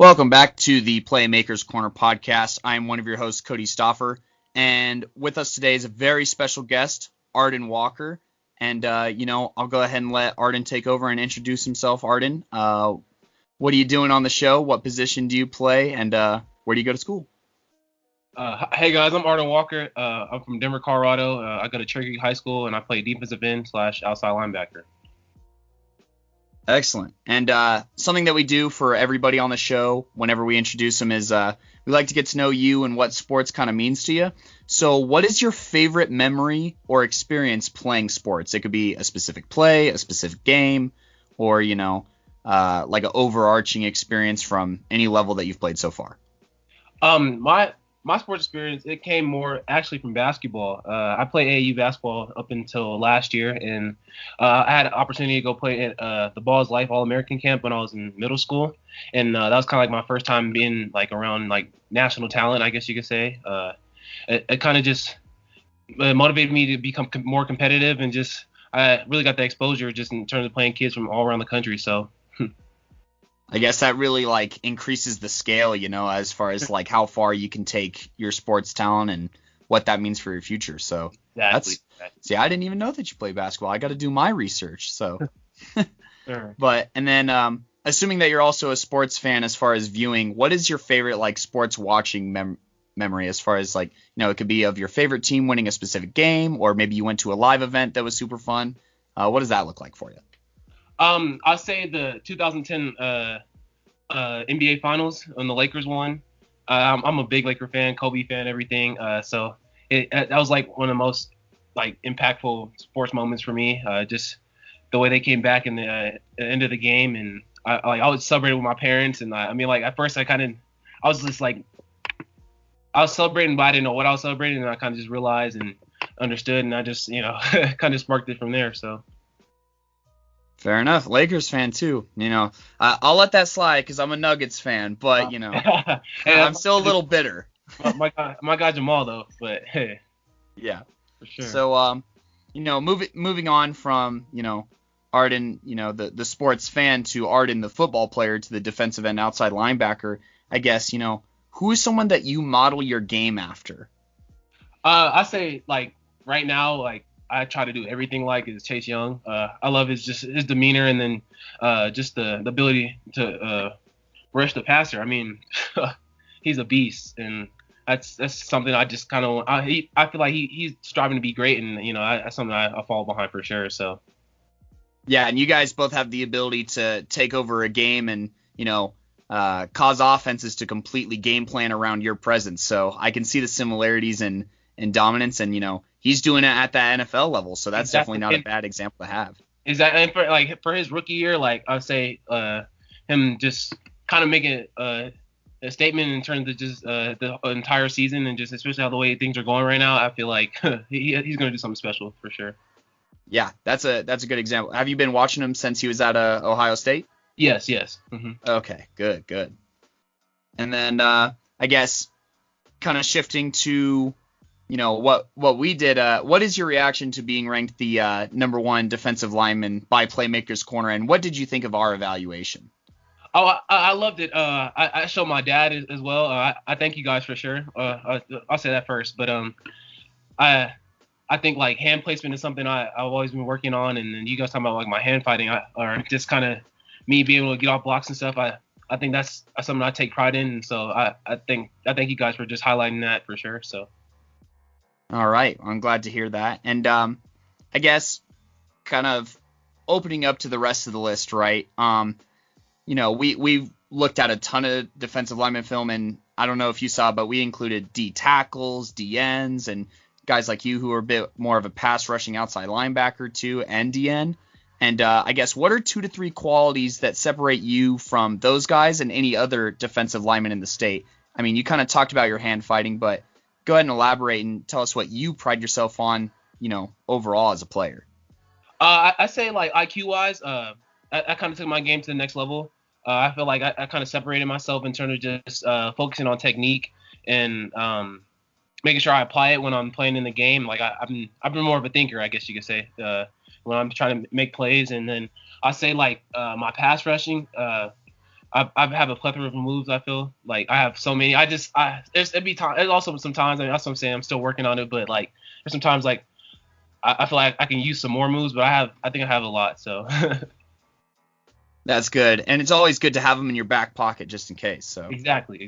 Welcome back to the Playmakers Corner podcast. I'm one of your hosts, Kodey Stoffer, and with us today is a very special guest, Arden Walker. And, I'll go ahead and let Arden take over and introduce himself. Arden, what are you doing on the show? What position do you play? And where do you go to school? Hey guys, I'm Arden Walker. I'm from Denver, Colorado. I go to Cherokee High School, and I play defensive end / outside linebacker. Excellent. And something that we do for everybody on the show whenever we introduce them is we like to get to know you and what sports kind of means to you. So what is your favorite memory or experience playing sports? It could be a specific play, a specific game, or, like an overarching experience from any level that you've played so far. My sports experience, it came more actually from basketball. I played AAU basketball up until last year, and I had an opportunity to go play at the Balls Life All-American camp when I was in middle school, and that was kind of like my first time being like around like national talent, I guess you could say. It kind of just motivated me to become more competitive, and just I really got the exposure just in terms of playing kids from all around the country. So. I guess that really like increases the scale, as far as like how far you can take your sports talent and what that means for your future. So exactly. See, I didn't even know that you play basketball. I got to do my research. So, Sure. But and then assuming that you're also a sports fan as far as viewing, what is your favorite like sports watching memory as far as like, it could be of your favorite team winning a specific game, or maybe you went to a live event that was super fun. What does that look like for you? I'll say the 2010 NBA Finals when the Lakers won. I'm a big Laker fan, Kobe fan, everything. So that was like one of the most like impactful sports moments for me. Just the way they came back in the end of the game, and I was celebrating with my parents, and at first I was celebrating, but I didn't know what I was celebrating, and I kind of just realized and understood, and I just kind of sparked it from there. So. Fair enough. Lakers fan too. I'll let that slide because I'm a Nuggets fan, but I'm still a little bitter. my guy Jamal though, but hey. Yeah. For sure. So moving on from Arden, the sports fan, to Arden, the football player, to the defensive end outside linebacker. I guess who is someone that you model your game after? I say like right now like. I try to do everything like is Chase Young. I love his demeanor, and then just the ability to rush the passer. I mean, he's a beast, and that's something I just kind of I feel like he's striving to be great, and that's something I fall behind for sure. So. Yeah, and you guys both have the ability to take over a game and cause offenses to completely game plan around your presence. So I can see the similarities in dominance, and he's doing it at that NFL level, so that's definitely not a bad example to have. Exactly, and for his rookie year, like I'd say, him just kind of making a statement in terms of just the entire season, and just especially how the way things are going right now, I feel like he's going to do something special for sure. Yeah, that's a good example. Have you been watching him since he was at Ohio State? Yes. Mm-hmm. Okay, good. And then I guess kind of shifting to what we did. What is your reaction to being ranked the number one defensive lineman by Playmakers Corner, and what did you think of our evaluation? Oh, I loved it. I showed my dad as well. I thank you guys for sure. I'll say that first, but I think like hand placement is something I've always been working on, and then you guys talking about like my hand fighting, or just kind of me being able to get off blocks and stuff. I think that's something I take pride in, and so I thank you guys for just highlighting that for sure. So. All right. I'm glad to hear that. And I guess kind of opening up to the rest of the list, right? We've looked at a ton of defensive lineman film, and I don't know if you saw, but we included D tackles, D ends, and guys like you who are a bit more of a pass rushing outside linebacker too, and DN. And I guess what are 2 to 3 qualities that separate you from those guys and any other defensive lineman in the state? I mean, you kind of talked about your hand fighting, but go ahead and elaborate and tell us what you pride yourself on, overall as a player. I say like IQ wise, I kind of took my game to the next level. I feel like I kind of separated myself in terms of just focusing on technique and making sure I apply it when I'm playing in the game. Like I've been more of a thinker, I guess you could say, when I'm trying to make plays. And then I say like my pass rushing, I have a plethora of moves. I feel like I have so many. It'd be time. It's also sometimes, I mean, that's what I'm saying. I'm still working on it, but like there's sometimes like I feel like I can use some more moves, but I think I have a lot. So That's good, and it's always good to have them in your back pocket just in case. So exactly.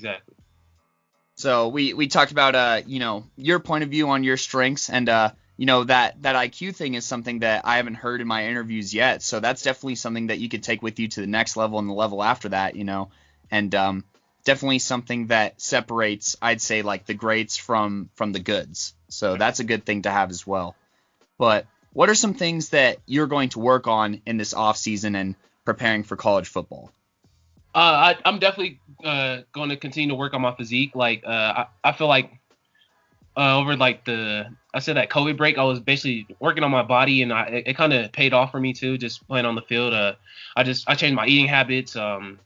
So we talked about your point of view on your strengths, and that IQ thing is something that I haven't heard in my interviews yet. So that's definitely something that you could take with you to the next level and the level after that, and definitely something that separates, I'd say, like the greats from the goods. So that's a good thing to have as well. But what are some things that you're going to work on in this off season and preparing for college football? I'm definitely going to continue to work on my physique. Like I feel like over like I said that COVID break, I was basically working on my body, and it kind of paid off for me too, just playing on the field. I changed my eating habits. I'm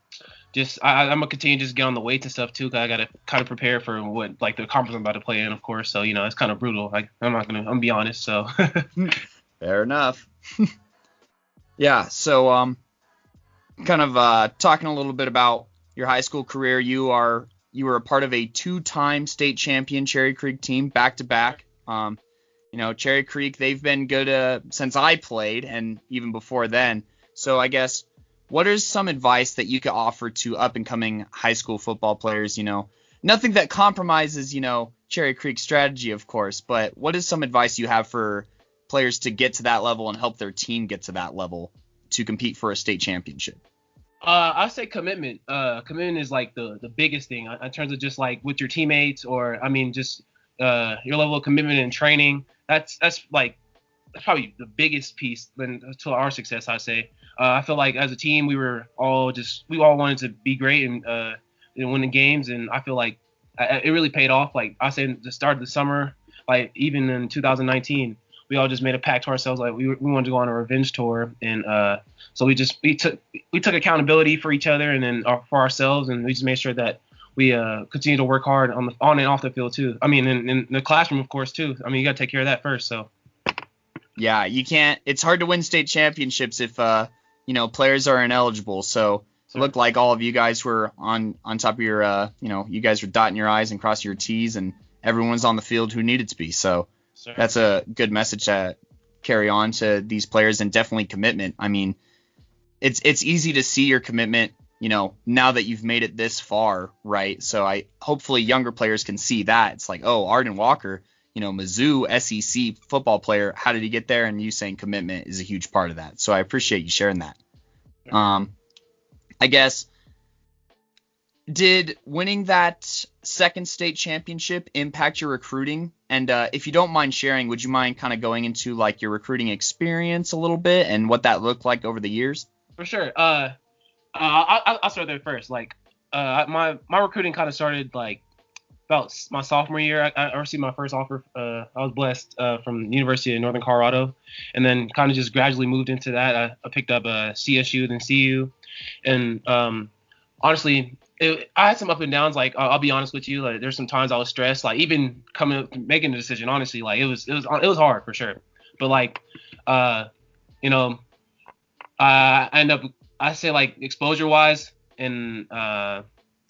gonna continue to just get on the weights and stuff too, cause I gotta kind of prepare for what like the conference I'm about to play in, of course. So it's kind of brutal. Like I'm gonna be honest. So Fair enough. Yeah. So kind of talking a little bit about your high school career. You were a part of a 2-time state champion Cherry Creek team back to back. Cherry Creek, they've been good since I played and even before then. So I guess, what is some advice that you could offer to up and coming high school football players? Nothing that compromises, Cherry Creek's strategy, of course, but what is some advice you have for players to get to that level and help their team get to that level to compete for a state championship? I say commitment. Commitment is like the biggest thing in terms of just like with your teammates, or I mean just your level of commitment and training. That's probably the biggest piece to our success, I say. I feel like as a team we all wanted to be great and win the games, and I feel like it really paid off. Like I said, the start of the summer, like even in 2019, we all just made a pact to ourselves, like we wanted to go on a revenge tour, and so we took accountability for each other and then for ourselves, and we just made sure that we continue to work hard on and off the field too. I mean, in the classroom, of course, too. I mean, you got to take care of that first. So yeah, you can't. It's hard to win state championships if players are ineligible. So it looked like all of you guys were on top of your you guys were dotting your I's and crossing your T's, and everyone's on the field who needed to be. So that's a good message to carry on to these players, and definitely commitment. I mean, it's easy to see your commitment, now that you've made it this far, right? So hopefully younger players can see that. It's like, oh, Arden Walker, Mizzou SEC football player, how did he get there? And you saying commitment is a huge part of that. So I appreciate you sharing that. I guess, did winning that second state championship impact your recruiting? And if you don't mind sharing, would you mind kind of going into like your recruiting experience a little bit and what that looked like over the years? For sure. I'll start there first. Like my recruiting kind of started like about my sophomore year. I received my first offer. I was blessed from the University of Northern Colorado, and then kind of just gradually moved into that. I picked up CSU, then CU, and honestly, I had some up and downs. Like I'll be honest with you, like there's some times I was stressed. Like even coming up making the decision, honestly, like it was hard for sure. But like I end up, I say like exposure wise and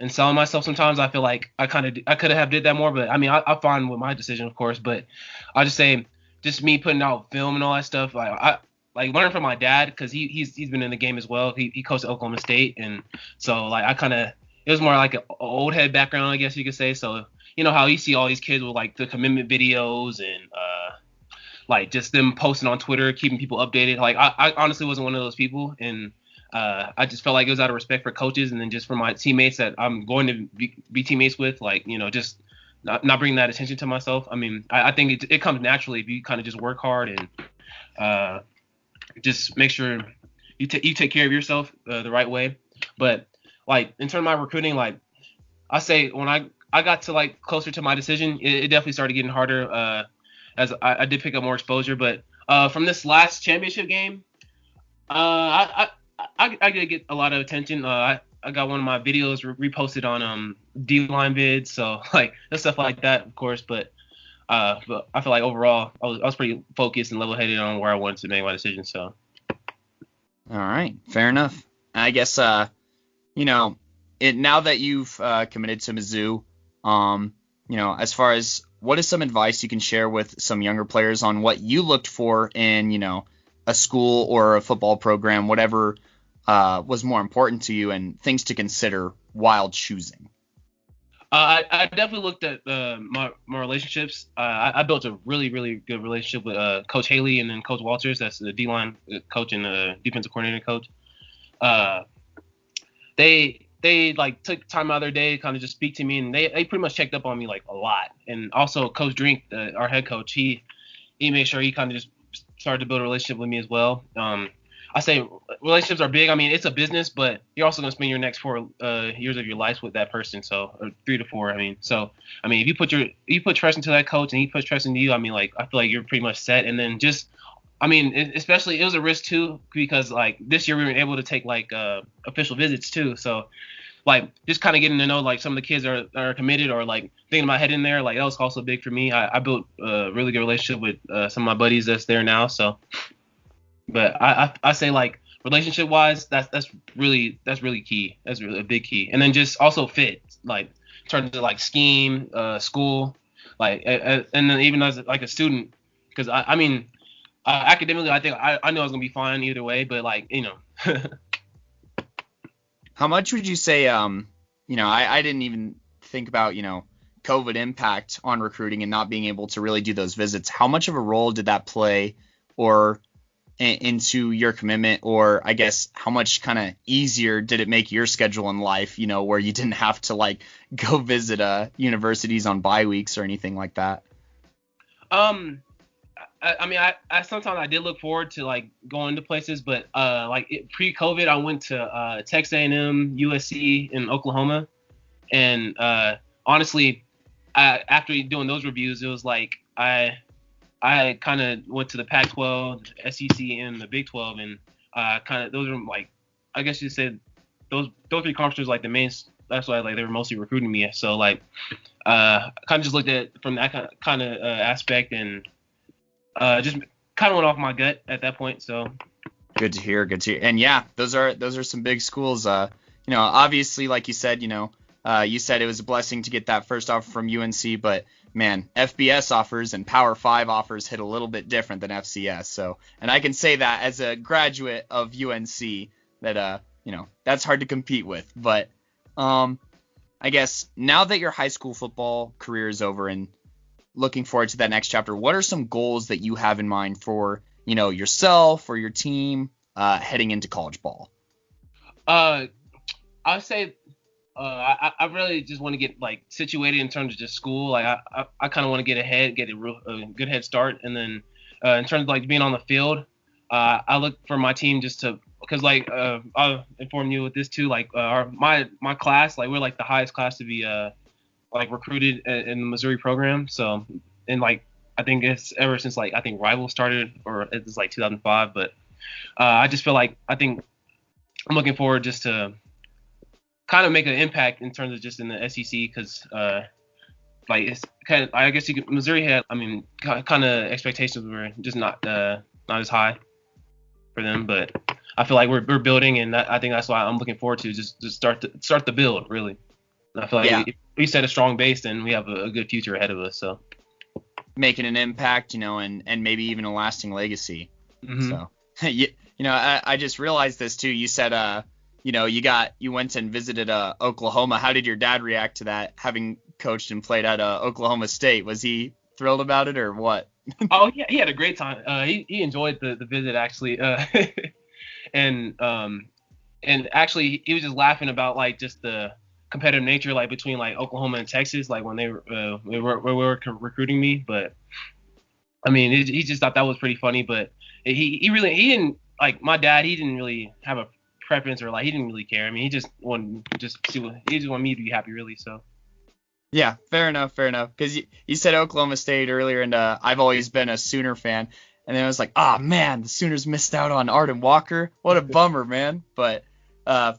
selling myself sometimes, I feel like I could have did that more, but I mean I'm fine with my decision, of course. But I just say just me putting out film and all that stuff. I learned from my dad, because he's been in the game as well. He coached at Oklahoma State, and so like it was more like an old head background, I guess you could say. So how you see all these kids with like the commitment videos and like just them posting on Twitter, keeping people updated. Like I honestly wasn't one of those people, and I just felt like it was out of respect for coaches, and then just for my teammates that I'm going to be teammates with, like just not bringing that attention to myself. I mean, I think it comes naturally if you kind of just work hard and just make sure you take care of yourself the right way. But like in terms of my recruiting, like I say when I got to like closer to my decision, it definitely started getting harder. As I did pick up more exposure, but from this last championship game, I did get a lot of attention. I got one of my videos reposted on D-Line vids, so like and stuff like that, of course. But I feel like overall I was pretty focused and level-headed on where I wanted to make my decision. So. All right, fair enough. I guess Now that you've committed to Mizzou, as far as what is some advice you can share with some younger players on what you looked for in, a school or a football program, whatever was more important to you, and things to consider while choosing? I definitely looked at my relationships. I built a really, really good relationship with Coach Haley and then Coach Walters. That's the D-line coach and the defensive coordinator coach. They like took time out of their day to kind of just speak to me, and they pretty much checked up on me like a lot. And also Coach Drink, our head coach, he made sure he kind of just started to build a relationship with me as well. I say relationships are big. I mean, it's a business, but you're also going to spend your next 4 years of your life with that person. So, or 3 to 4. If you put trust into that coach and he puts trust into you, I feel like you're pretty much set. And then especially it was a risk too, because like this year we were able to take like official visits too. So like just kind of getting to know like some of the kids are committed or like thinking about heading there. Like that was also big for me. I built a really good relationship with some of my buddies that's there now. So. But I say like relationship wise, that's really key. That's really a big key. And then just also fit, like in terms of like scheme, school, like and then even as like a student, because academically I think I knew I was gonna be fine either way. But like How much would you say I didn't even think about COVID impact on recruiting and not being able to really do those visits. How much of a role did that play, or into your commitment, or I guess how much kind of easier did it make your schedule in life, where you didn't have to like go visit universities on bye weeks or anything like that? I sometimes I did look forward to like going to places, but pre-COVID I went to Texas A&M, USC, in Oklahoma, and honestly, after doing those reviews, it was like I kind of went to the Pac-12, SEC, and the Big 12, and those are like, I guess you said those 3 conferences like the main. That's why like they were mostly recruiting me. So like, kind of just looked at it from that kind of aspect, and just kind of went off my gut at that point. So good to hear. And yeah, those are some big schools. Obviously, like you said, you said it was a blessing to get that first offer from UNC, but man, FBS offers and Power 5 offers hit a little bit different than FCS. So, and I can say that as a graduate of UNC that, that's hard to compete with. But I guess now that your high school football career is over and looking forward to that next chapter, what are some goals that you have in mind for, yourself or your team heading into college ball? I would say I really just want to get like situated in terms of just school. Like I kind of want to get ahead, get a good head start, and then in terms of like being on the field, I look for my team just to, because like I'll inform you with this too. Like my class, like we're like the highest class to be like recruited in the Missouri program. So and like I think it's ever since like I think Rival started, or it's like 2005. But I just feel like I think I'm looking forward just to kind of make an impact in terms of just in the SEC, because like it's kind of, I guess Missouri had, kind of expectations were just not as high for them, but I feel like we're building, and I think that's why I'm looking forward to just start the build really. And I feel like if we set a strong base, then we have a good future ahead of us. So making an impact, and maybe even a lasting legacy. Mm-hmm. So I just realized this too. You said you went and visited Oklahoma. How did your dad react to that, having coached and played at Oklahoma State? Was he thrilled about it or what? Oh, yeah, he had a great time. He enjoyed the visit actually, and actually he was just laughing about like just the competitive nature like between like Oklahoma and Texas, like when they were recruiting me. But he just thought that was pretty funny. But he didn't, like my dad. He didn't really have a preference, or like he didn't really care. He just wanted me to be happy really. So yeah, fair enough, because you said Oklahoma State earlier, and I've always been a Sooner fan, and then I was like, oh man, the Sooners missed out on Arden Walker, what a bummer, man. But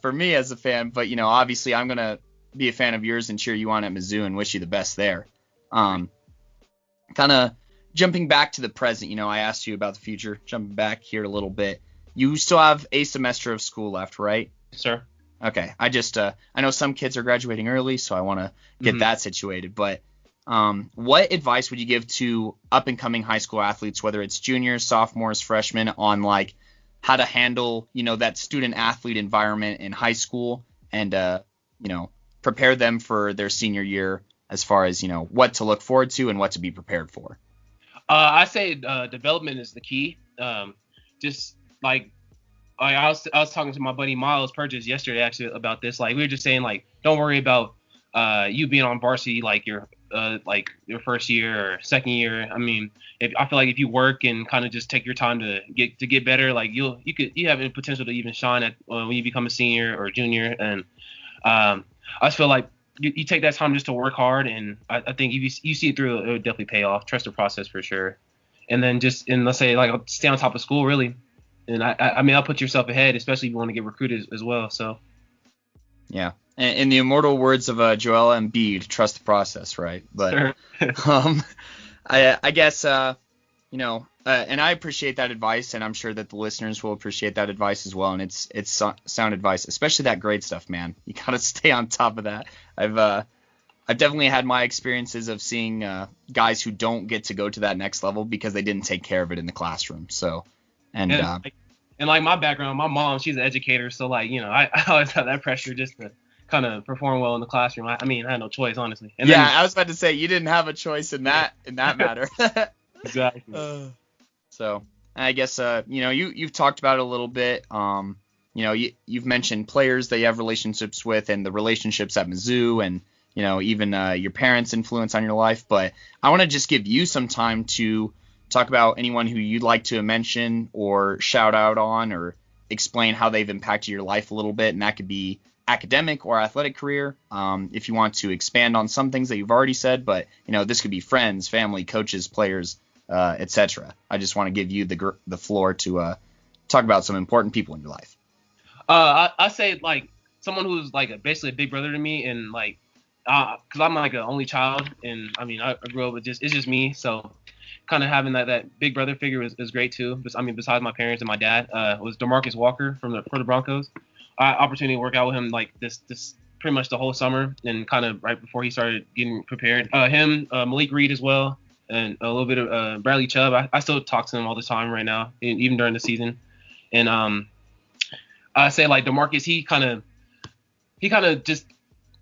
for me as a fan, but obviously I'm gonna be a fan of yours and cheer you on at Mizzou and wish you the best there. Kind of jumping back to the present, I asked you about the future, jumping back here a little bit. You still have a semester of school left, right? Sir. Okay. I just I know some kids are graduating early, so I want to get that situated. But what advice would you give to up and coming high school athletes, whether it's juniors, sophomores, freshmen, on like how to handle, that student athlete environment in high school and prepare them for their senior year as far as, what to look forward to and what to be prepared for? I say development is the key. Just like I was talking to my buddy Miles Purchase yesterday actually about this. Like we were just saying like don't worry about you being on varsity like your first year or second year. I mean, I feel like if you work and kind of just take your time to get better, like you have the potential to even shine at when you become a senior or junior. And I just feel like you take that time just to work hard, and I think if you see it through, it would definitely pay off. Trust the process for sure. And then let's say like stay on top of school really. And I mean, I'll put yourself ahead, especially if you want to get recruited as well. So. Yeah. In the immortal words of Joel Embiid, trust the process, right? But sure. I guess and I appreciate that advice, and I'm sure that the listeners will appreciate that advice as well. And it's sound advice, especially that grade stuff, man. You gotta stay on top of that. I've definitely had my experiences of seeing guys who don't get to go to that next level because they didn't take care of it in the classroom. So, and like my background, my mom, she's an educator, so like I always have that pressure just to kind of perform well in the classroom. I mean, I had no choice, honestly. And I was about to say you didn't have a choice in that matter. Exactly. So I guess you've talked about it a little bit. You've mentioned players that you have relationships with and the relationships at Mizzou and even your parents' influence on your life. But I want to just give you some time to talk about anyone who you'd like to mention or shout out on or explain how they've impacted your life a little bit, and that could be academic or athletic career. If you want to expand on some things that you've already said, but this could be friends, family, coaches, players, etc. I just want to give you the floor to talk about some important people in your life. I say like someone who's like basically a big brother to me, and like because I'm like an only child, and I mean I grew up with it's just me, so kind of having that big brother figure is great too. I mean besides my parents and my dad, was DeMarcus Walker for the Broncos. I had opportunity to work out with him like this pretty much the whole summer, and kind of right before he started getting prepared. Him, Malik Reed as well, and a little bit of Bradley Chubb. I still talk to him all the time right now, even during the season. And I say like DeMarcus, he kind of just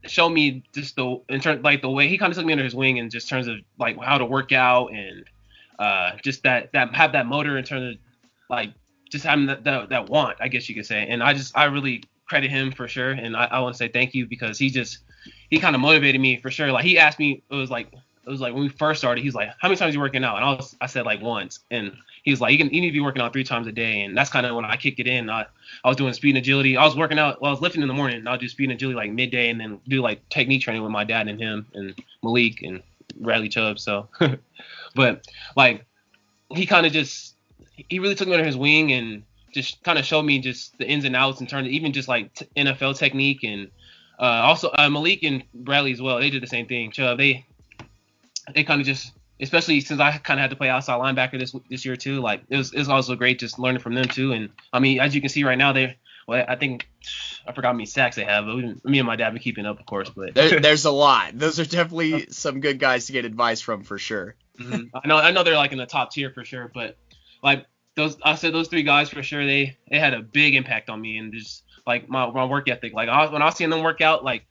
showed me just the way he kind of took me under his wing in just terms of like how to work out and just that have that motor in terms of like just having that want, I guess you could say. And I really credit him for sure. And I want to say thank you because he kind of motivated me for sure. Like he asked me, it was like when we first started, he's like, how many times are you working out? And I said like once. And he was like, you need to be working out 3 times a day. And that's kind of when I kicked it in. I was doing speed and agility. I was working out. Well, I was lifting in the morning, and I'll do speed and agility like midday, and then do like technique training with my dad and him and Malik and Bradley Chubb. So, but like he kind of he really took me under his wing and just kind of showed me just the ins and outs in terms of even just like NFL technique. And also Malik and Bradley as well. They did the same thing. Chubb, they kind of just, especially since I kind of had to play outside linebacker this year too. Like it was also great just learning from them too. And I mean, as you can see right now, I think I forgot how many sacks they have. But me and my dad have been keeping up, of course. But there's a lot. Those are definitely some good guys to get advice from for sure. Mm-hmm. I know they're like in the top tier for sure. But like I said those 3 guys for sure, they had a big impact on me and just like my work ethic. Like when I was seeing them work out, like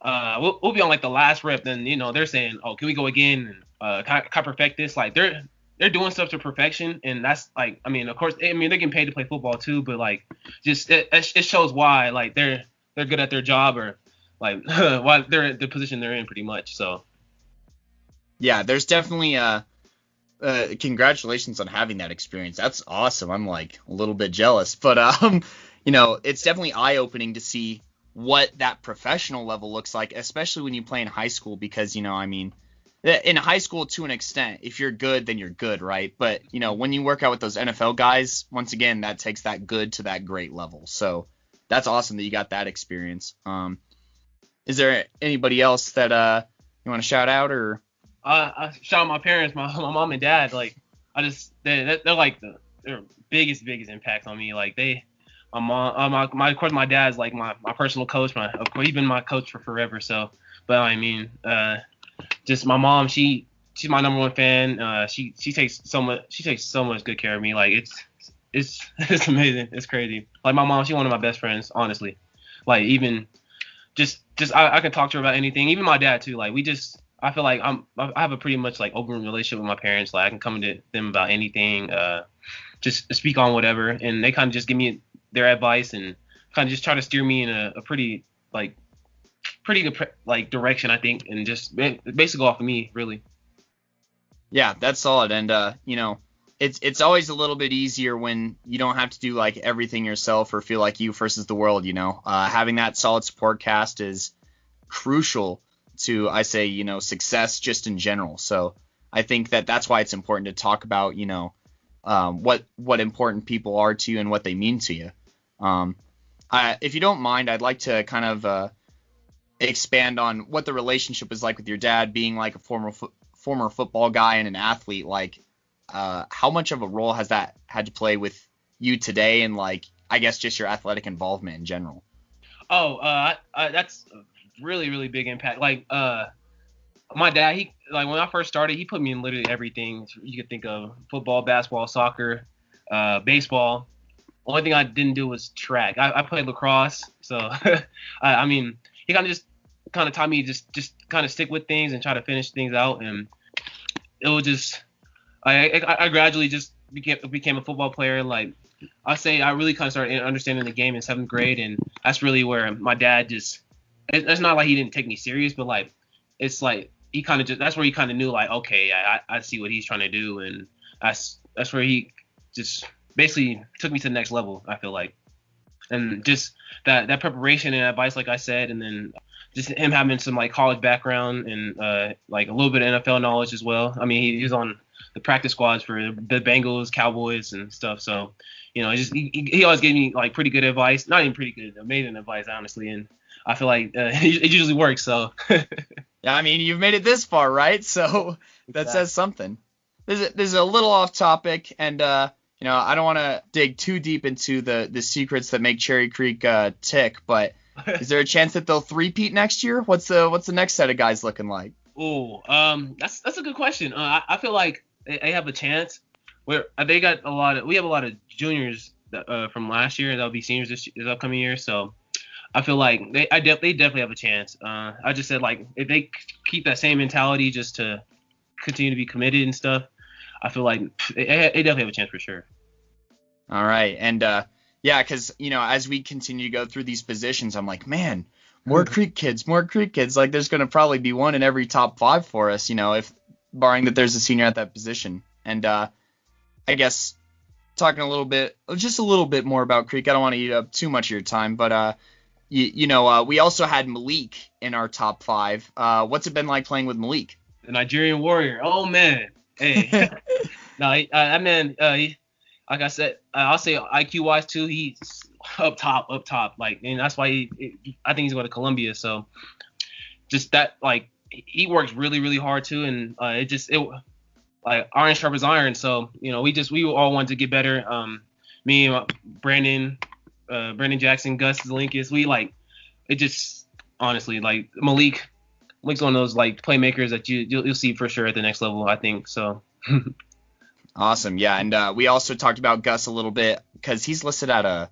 we'll be on like the last rep, then they're saying, oh, can we go again and can I perfect this? Like they're doing stuff to perfection, and that's like, I mean, of course, I mean they're getting paid to play football too, but like just it shows why like they're good at their job, or like why they're in the position they're in pretty much. So yeah, there's definitely congratulations on having that experience. That's awesome. I'm like a little bit jealous, but it's definitely eye-opening to see what that professional level looks like, especially when you play in high school, because I mean, in high school to an extent, if you're good, then you're good, right? But when you work out with those NFL guys, once again, that takes that good to that great level. So that's awesome that you got that experience. Is there anybody else that you want to shout out, or? I shout out my parents, my mom and dad. Like they're like their biggest impact on me. Like my mom, of course, my dad's like my personal coach. Of course, he's been my coach for forever. So, but I mean, just my mom, she's my number one fan. She takes so much good care of me. Like it's amazing. It's crazy. Like my mom, she's one of my best friends, honestly. Like even just I can talk to her about anything. Even my dad too. Like I feel like I have a pretty much like open relationship with my parents. Like I can come to them about anything. Just speak on whatever, and they kind of just give me their advice and kind of just try to steer me in a pretty good like direction, I think, and just basically off of me, really. Yeah, that's solid. And it's always a little bit easier when you don't have to do like everything yourself or feel like you versus the world. Having that solid support cast is crucial to, I say, success just in general. So I think that's why it's important to talk about, what important people are to you and what they mean to you. If you don't mind, I'd like to kind of expand on what the relationship is like with your dad, being like a former football guy and an athlete. Like, how much of a role has that had to play with you today, and like, I guess just your athletic involvement in general? That's a really, really big impact. Like, my dad, when I first started, he put me in literally everything you could think of: football, basketball, soccer, baseball. Only thing I didn't do was track. I played lacrosse, so I mean, he kind of taught me just kind of stick with things and try to finish things out, and it was just I gradually just became a football player. Like I say, I really kind of started understanding the game in 7th grade, and that's really where my dad it's not like he didn't take me serious, but like it's like he kind of that's where he kind of knew like, okay, I see what he's trying to do, and that's where he just basically took me to the next level, I feel like. And just that preparation and advice, like I said, and then just him having some like college background and like a little bit of NFL knowledge as well. I mean, he was on the practice squads for the Bengals, Cowboys, and stuff. So, he always gave me like pretty good advice. Not even pretty good, amazing advice, honestly. And I feel like it usually works. So. Yeah, I mean, you've made it this far, right? So that says something. This is a little off topic, and I don't want to dig too deep into the secrets that make Cherry Creek tick, but is there a chance that they'll three-peat next year? What's the next set of guys looking like? Oh, that's a good question. I feel like they have a chance. We have a lot of juniors from last year that'll be seniors this upcoming year, so I feel like they definitely have a chance. I just said, like, if they keep that same mentality just to continue to be committed and stuff, I feel like they definitely have a chance for sure. All right. And yeah, because, as we continue to go through these positions, I'm like, man, more Creek kids. Like, there's going to probably be one in every top 5 for us, if barring that there's a senior at that position. And I guess talking a little bit more about Creek, I don't want to eat up too much of your time, but we also had Malik in our top 5. What's it been like playing with Malik? The Nigerian Warrior. Oh, man. Hey. No, that man, like I said, I'll say IQ-wise, too, he's up top. Like, and that's why I think he's going to Columbia. So just that, like, he works really, really hard, too. And like, iron sharp as iron. So, we all wanted to get better. Me and Brandon Jackson, Gus Zelinkus, honestly, like, Malik's one of those, like, playmakers that you'll see for sure at the next level, I think. So. Awesome. Yeah. And we also talked about Gus a little bit because he's listed at I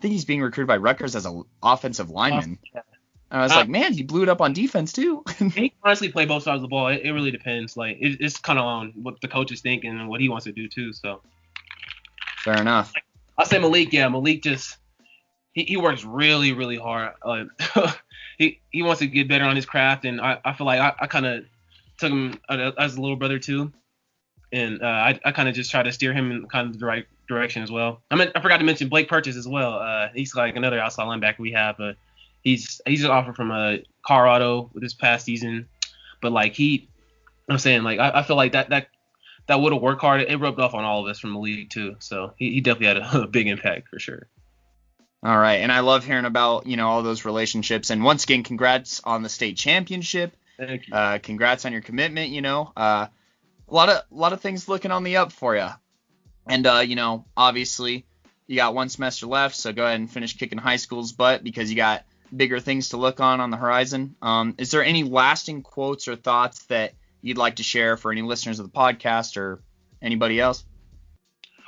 think he's being recruited by Rutgers as an offensive lineman. Yeah. And I was like, man, he blew it up on defense too. He can honestly play both sides of the ball. It really depends. Like, it's kind of on what the coaches think and what he wants to do too. So. Fair enough. I'll say Malik. Yeah, Malik just he works really, really hard. He wants to get better on his craft, and I feel like I kind of took him as a little brother too. And I kind of just try to steer him in kind of the right direction as well. I forgot to mention Blake Purchase as well. He's like another outside linebacker we have. He's an offer from Colorado this past season. But like I'm saying, like, I feel like that would have worked hard. It rubbed off on all of us from the league too. So he definitely had a big impact for sure. All right, and I love hearing about all those relationships. And once again, congrats on the state championship. Thank you. Congrats on your commitment. A lot of things looking on the up for you. And obviously, you got one semester left, so go ahead and finish kicking high school's butt because you got bigger things to look on the horizon. Is there any lasting quotes or thoughts that you'd like to share for any listeners of the podcast or anybody else?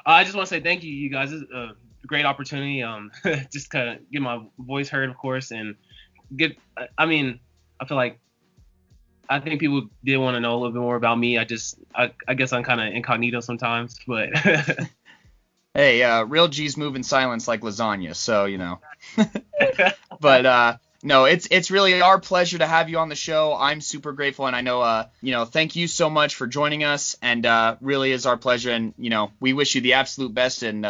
I just want to say thank you, you guys. This is a great opportunity. Just kind of get my voice heard, of course, and I feel like I think people did want to know a little bit more about me. I guess I'm kind of incognito sometimes, but. Hey, real G's move in silence like lasagna, so you know. But no, it's really our pleasure to have you on the show. I'm super grateful, and I know thank you so much for joining us, and really is our pleasure. And we wish you the absolute best, and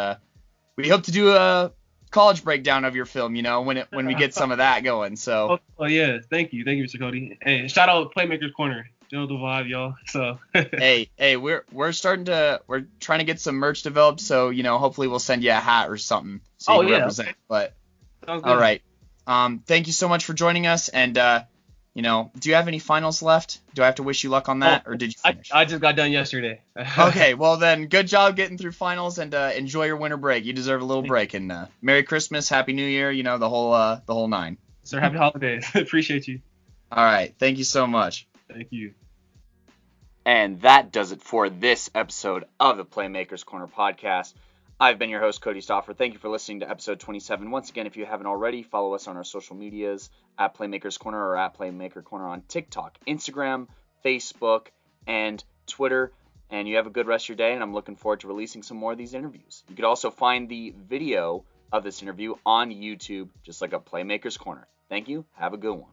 we hope to do a college breakdown of your film. When we get some of that going. So. Oh yeah, thank you, Mr. Kodey. Hey, shout out Playmakers Corner. You know the vibe, y'all. So. hey, we're trying to get some merch developed, so hopefully we'll send you a hat or something so you can represent. Okay. But all right, thank you so much for joining us, and do you have any finals left? Do I have to wish you luck on that, or did you finish? I just got done yesterday. Okay, well then, good job getting through finals, and enjoy your winter break. You deserve a little break, and Merry Christmas, Happy New Year, the whole nine. Sir, happy holidays. Appreciate you. All right, thank you so much. Thank you. And that does it for this episode of the Playmakers Corner podcast. I've been your host, Kodey Stauffer. Thank you for listening to episode 27. Once again, if you haven't already, follow us on our social medias at Playmakers Corner or at Playmaker Corner on TikTok, Instagram, Facebook, and Twitter. And you have a good rest of your day, and I'm looking forward to releasing some more of these interviews. You could also find the video of this interview on YouTube, just like a Playmakers Corner. Thank you. Have a good one.